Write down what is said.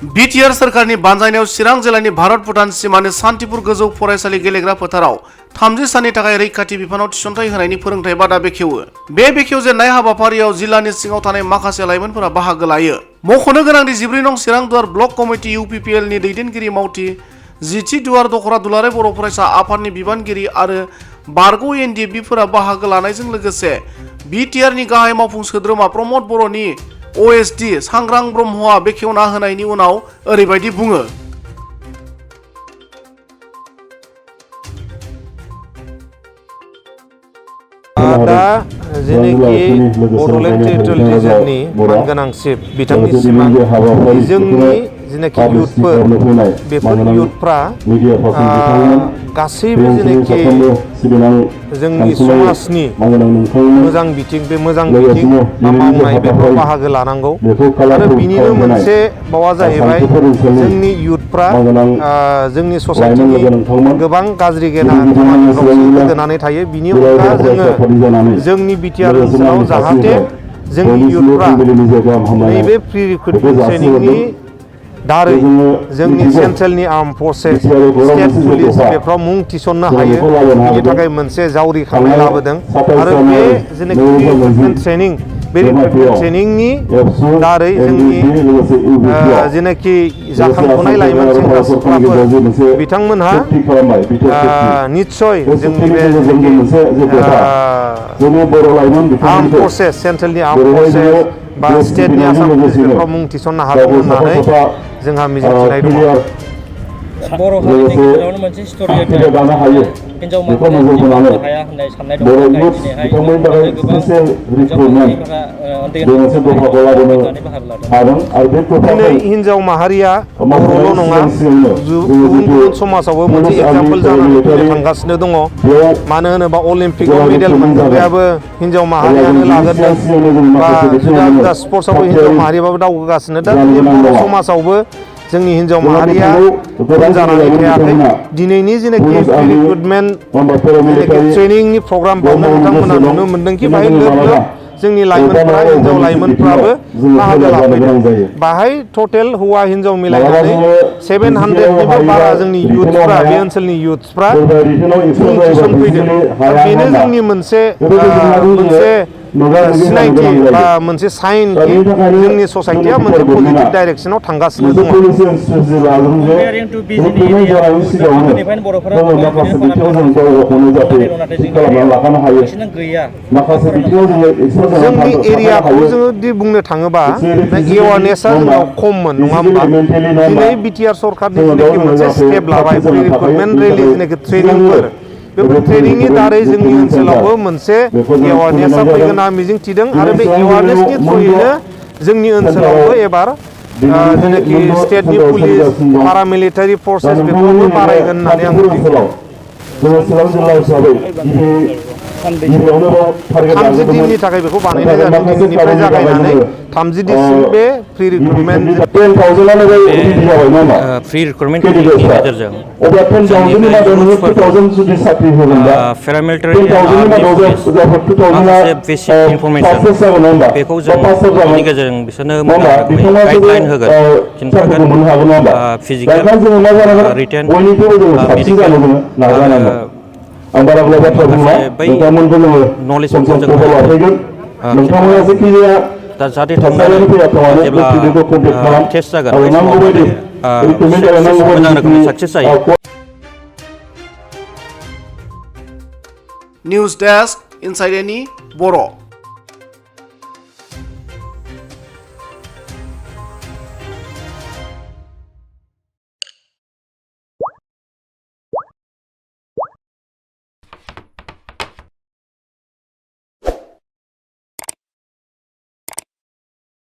BTR सोरखारनि बानजायनायाव चिरां जिल्लानि भारत भुटान सीमानि सान्तिपुर गोजौ फरायसालि गेलेग्रा फोथाराव 30 साननि थाखाय रैखाथि बिफानाव थिसनथाइ होनायनि फोरोंथाइ बादा बेखेवो। बे बेखेवजेननाय हाबाफारियाव जिल्लानि सिङाव थानाय माखासे लाइमोनफोरा बाहागो लायो। मख'नो गोनांदि 14 नं चिरां दुवार ब्लक कमिटि UPPL नि दैदेनगिरि मावथि 10 दुवार दखरा दुलाराय बर' फरायसा आफादनि बिबानगिरि आरो बारग' NDFB फोरा बाहागो लानायजों लोगोसे बिटिआर नि गाहाय मावफुं सोद्रोमा प्रमद बर'नि OSD सांग्रां ब्रह्मआ बेखेवना होनायनि उनाव ओरैबायदि बुङो। दा जेनेखि बड'लेण्ड टेरिटरियेल रिजननि मानगोनांसिब बिथांनि सिमां जोंनि जेनेखि इयुथफोर बेफोर इयुथफ्रा गासैबो जेनेखि जोंनि समाजनि मोजां बिथिं बे मोजां बिथिं मावनाय बेफोराव बाहागो लानांगौ आरो बिनिनो मोनसे बावा जाहैबाय जोंनि इयुथफ्रा जोंनि ससाइटिनि गोबां गाज्रि गेना खामानिफ्रावसो गोदोनानै थायो। बिनि अनगा जोङो जोंनि बिटिआर ओनसोलाव जाहाथे जोंनि इयुथफ्रा नैबे प्रि रिक्रुटमेन्ट ट्रेनिंनि दारै जोंनि सेन्ट्रेलनि आर्म फर्सेस स्टेट पुलिस बेफ्राव मुं थिसननो हायो बिनि थाखाय मोनसे जावरिखांनाय लाबोदों आरो बे जेनेखि रिक्रुटमेन्ट ट्रेनिं बे रिक्रुटमेन्ट ट्रेनिंनि दारै जोंनि जेनेखि जाखांफुनाय लाइमोन सेंग्रा सिख्लाफोर बिथांमोनहा निस्सय जोंनि बे आर्म फर्सेस सेन्ट्रेलनि आर्म फर्सेस बा स्टेटनि आसाम पुलिस बेफ्राव मुं थिसननो हागौ होननानै जोंहा मिजिंथिनाय दङ। बर' हारिनि गेजेरावनो मोनसे स्ट'रि हिन्जाव माहारिया हाया होननाय साननाय दङ। दिनैहाय गोबां हिन्जाव माहारिफोरा दिनै हिन्जाव माहारिया बर'ल' नङा गुबुन गुबुन समाजावबो मोनसे एग्जाम्पल जानानै फैनो थांगासिनो दङ। मानो होनोबा अलिम्पिकआव मेडेल मोनजोबनायाबो हिन्जाव माहारियानो लागोरदों बा जुदा जुदा स्पर्टसआवबो हिन्जाव माहारियाबो दावगागासिनो। दा बर' समाजावबो जोंनि हिन्जाव माहारिया उन जानानै थायाखै। दिनैनि जेनेखि रिक्रुटमेन्ट ट्रेनिंनि प्रग्रामफ्रावनो नोंथांमोना नुनो मोनदोंखि बाहाय लोब लोब जोंनि लाइमोनफ्रा हिन्जाव लाइमोनफ्राबो बाहागो लाफैदों। बाहाय टटेल हौवा हिन्जाव मिलायनानै 700निबो बारा जोंनि इयुथफ्रा बे ओनसोलनि इयुथफ्रा मुं थिसनफैदों। बेनो जोंनि मोनसे सिनायथि बा मोनसे साइन कि जोंनि ससाइटिया मोनसे पजिटिभ डाइरेक्सनाव थांगासिनो दङ। जोंनि एरियाखौ जोङो बुंनो थाङोबा एवारनेसआ जोंनाव खममोन नङा होमबा। दिनै बिटिआर सरकारनि जेनेखि मोनसे स्टेप लाबाय प्रि रिक्रुटमेन्ट रेलि जेनेखि ट्रेनिंफोर बेफोर ट्रेनिंनि दारै जोंनि ओनसोलावबो मोनसे एवारनेसआ फैगोन होनना मिजिंथिदों आरो बे एवारनेसनि थ्रुयैनो जोंनि ओनसोलावबो एबार जेनेखि स्टेटनि पुलिस पारामिलिटारि फर्सेस बेफोरखौ बारायगोन होननानै आं मिजिंथिदों। 30 दिननि थाखाय बेखौ बानायनाय जादों। दिनैनिफ्राय जागायनानै 30 दिनसिम बे प्रि रिक्रुटमेन्ट ट्रेनिंनि गेजेरजों जोंनिफ्राय इयुथफोरखौ पेरामिलिटारि आर्मि पुलिस माखासे बेसिक इनफरमेसन बेखौ जों बेनि गेजेरजों बिसोरनो मोजां रोखोमै गाइडलाइन होगोन फिजिकेल रिटेन मेडिकेल माखासे बै नलेजफोरखौ जों दा जाहाथे थांनानै जेब्ला टेस्ट जागोन बै समाव मोजां रोखोमनि साक्सेस जायो। निउज डेस्क इनसाइड एनि बर'।